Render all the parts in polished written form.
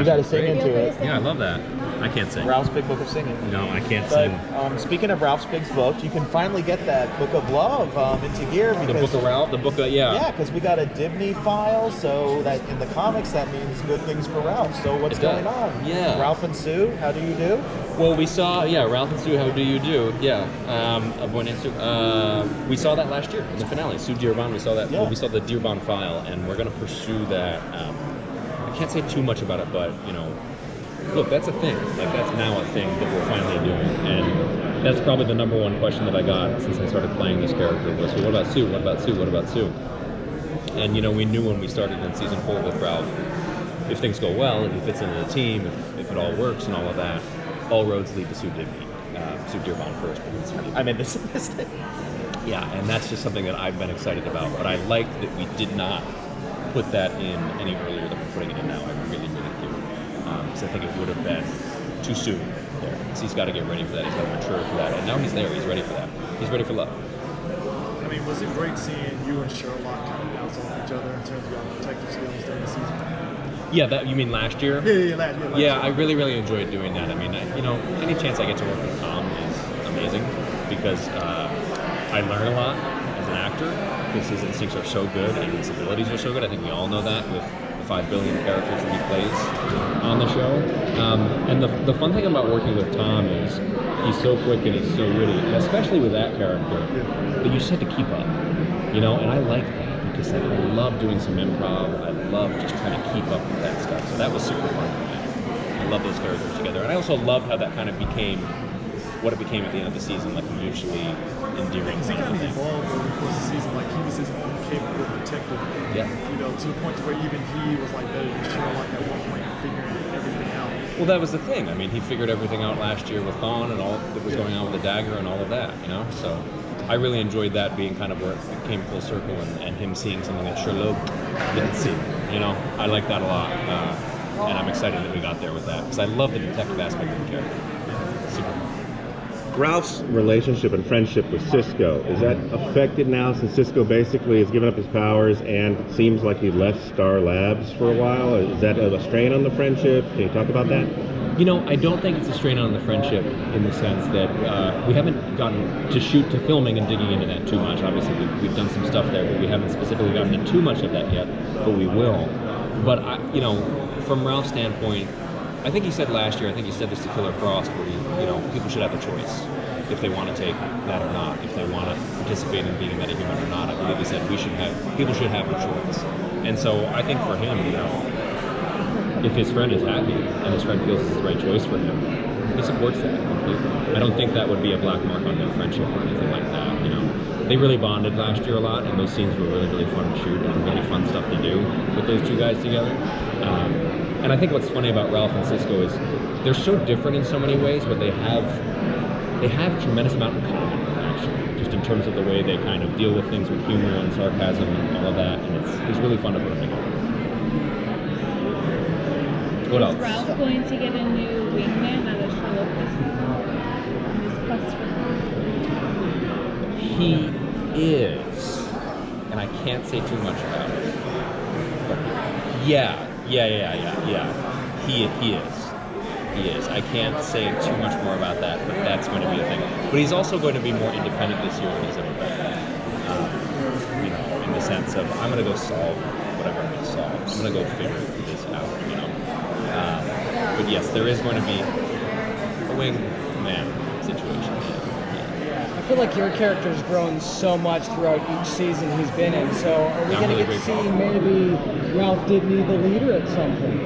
You got to sing into it. Yeah, I love that. I can't sing. Ralph's Big Book of Singing. No, I can't But, sing. speaking of Ralph's Big Book, you can finally get that Book of Love into gear. Because, The Book of Ralph? The Book of, yeah. Yeah, because we got a Dibney file, so that in the comics that means good things for Ralph. So what's going on? Yeah. Ralph and Sue, how do you do? Well, we saw, Ralph and Sue, how do you do? Yeah, we saw that last year in the finale. Sue Dearborn, we saw that. Yeah. Well, we saw the Dearborn file, and we're going to pursue that. I can't say too much about it, but look, that's a thing. Like that's now a thing that we're finally doing, and that's probably the number one question that I got since I started playing this character was, well, what about Sue? What about Sue? What about Sue? And we knew when we started in season 4 with Ralph, if things go well, if he fits into the team, if it all works and all of that, all roads lead to Sue Dearborn first. I mean, this thing. Yeah, and that's just something that I've been excited about. But I like that we did not put that in any earlier than we're putting it in now. I really, really do. Because I think it would have been too soon there. Because he's got to get ready for that. He's got to mature for that. And now he's there. He's ready for that. He's ready for love. I mean, was it great seeing you and Sherlock kind of bounce off each other in terms of your detective skills during the season? Yeah, that you mean last year? Yeah, last year. Yeah, I really, really enjoyed doing that. I mean, any chance I get to work with Tom is amazing because I learn a lot as an actor because his instincts are so good and his abilities are so good. I think we all know that with the 5 billion characters that he plays on the show. And the fun thing about working with Tom is he's so quick and he's so witty, and especially with that character, but you just have to keep up, and I like that. Because I love doing some improv. I love just trying to keep up with that stuff. So that was super fun for me. I love those characters together. And I also loved how that kind of became what it became at the end of the season, like a mutually endearing He kind of evolved over the course of the season. Like he was his own capable detective. Yeah. To the point where even he was like better than Sherlock at one point figuring everything out. Well, that was the thing. I mean, he figured everything out last year with Thawne and all that was going on with the dagger and all of that, So I really enjoyed that being kind of where it came full circle and him seeing something that Sherlock didn't see. I like that a lot. And I'm excited that we got there with that because I love the detective aspect of the character. Super fun. Ralph's relationship and friendship with Cisco, is that affected now since Cisco basically has given up his powers and seems like he left Star Labs for a while? Is that a strain on the friendship? Can you talk about that? I don't think it's a strain on the friendship in the sense that we haven't gotten to shoot to filming and digging into that too much. Obviously, we've done some stuff there, but we haven't specifically gotten into too much of that yet, but we will. But, from Ralph's standpoint, I think he said last year, I think he said this to Killer Frost, where people should have a choice if they want to take that or not, if they want to participate in being metahuman or not. I believe he said people should have a choice. And so I think for him, if his friend is happy and his friend feels it's the right choice for him, he supports that completely. I don't think that would be a black mark on their friendship or anything like that. They really bonded last year a lot, and those scenes were really, really fun to shoot and really fun stuff to do with those two guys together. And I think what's funny about Ralph and Cisco is they're so different in so many ways, but they have a tremendous amount in common, actually, just in terms of the way they kind of deal with things with humor and sarcasm and all of that, and it's really fun to put them together. What else? Is Ralph going to get a new wingman now that Sherlock is his quest for him? He is, and I can't say too much about it. But yeah. He is. I can't say too much more about that, but that's going to be a thing. But he's also going to be more independent this year than he's ever been. In the sense of I'm going to go solve whatever I'm going to solve. I'm going to go figure this out. But yes, there is going to be a wingman situation. I feel like your character's grown so much throughout each season he's been in, so are we going to get to see maybe Ralph Dibney the leader at some point?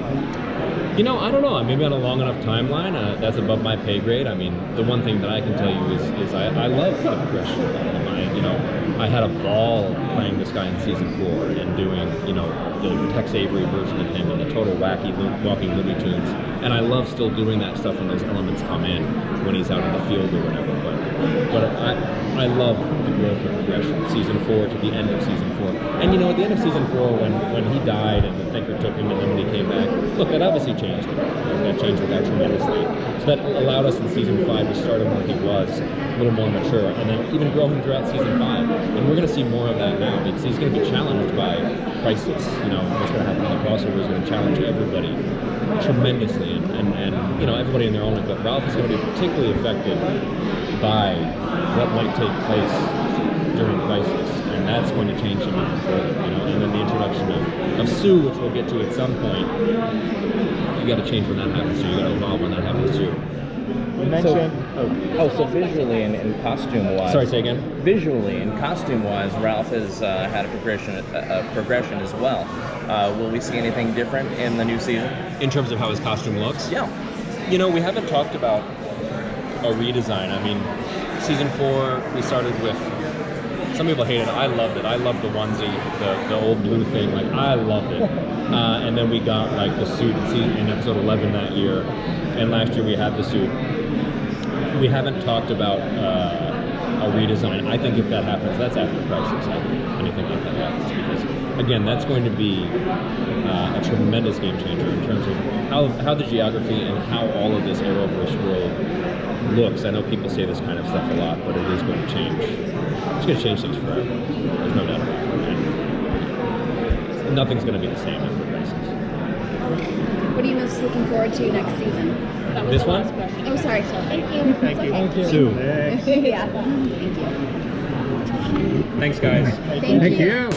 I don't know. Maybe on a long enough timeline, that's above my pay grade. I mean, the one thing that I can tell you is I love the progression of him. I had a ball playing this guy in season 4 and doing, the Tex Avery version of him and the total wacky walking Looney Tunes. And I love still doing that stuff when those elements come in, when he's out in the field or whatever. But I love the growth and progression, season 4 to the end of season 4. And at the end of season 4, when he died and the Thinker took him and then when he came back, look, that obviously changed him. That changed the guy tremendously. So that allowed us in season 5 to start him where he was. a little more mature, and then even grow him throughout season 5. And we're going to see more of that now because he's going to be challenged by crisis. You know, what's going to happen in the crossover is going to challenge everybody tremendously, and you know, everybody in their own way. But Ralph is going to be particularly affected by what might take place during crisis, and that's going to change him even further. You know, and then the introduction of Sue, which we'll get to at some point. You got to change when that happens too. You got to evolve when that happens too. You mentioned. So visually and costume-wise. Sorry, say again. Visually and costume-wise, Ralph has had a progression as well. Will we see anything different in the new season? In terms of how his costume looks? Yeah. You know, we haven't talked about a redesign. I mean, season 4, we started with. Some people hated it. I loved it. I loved the onesie, the old blue thing. Like, I loved it. And then we got like the suit in episode 11 that year, and last year we had the suit. We haven't talked about a redesign. I think if that happens, that's after Crisis. I think anything like that happens because, again, that's going to be a tremendous game changer in terms of how the geography and how all of this Arrowverse world looks. I know people say this kind of stuff a lot, but it is going to change. It's going to change things forever. There's no doubt about it. And nothing's going to be the same after Crisis. What are you most looking forward to next season? That was This the one? last question. Oh, sorry. Thank you. Thank you. Thank you. Sue. Next. Yeah. Thank you. Thanks, guys. Thank you. you.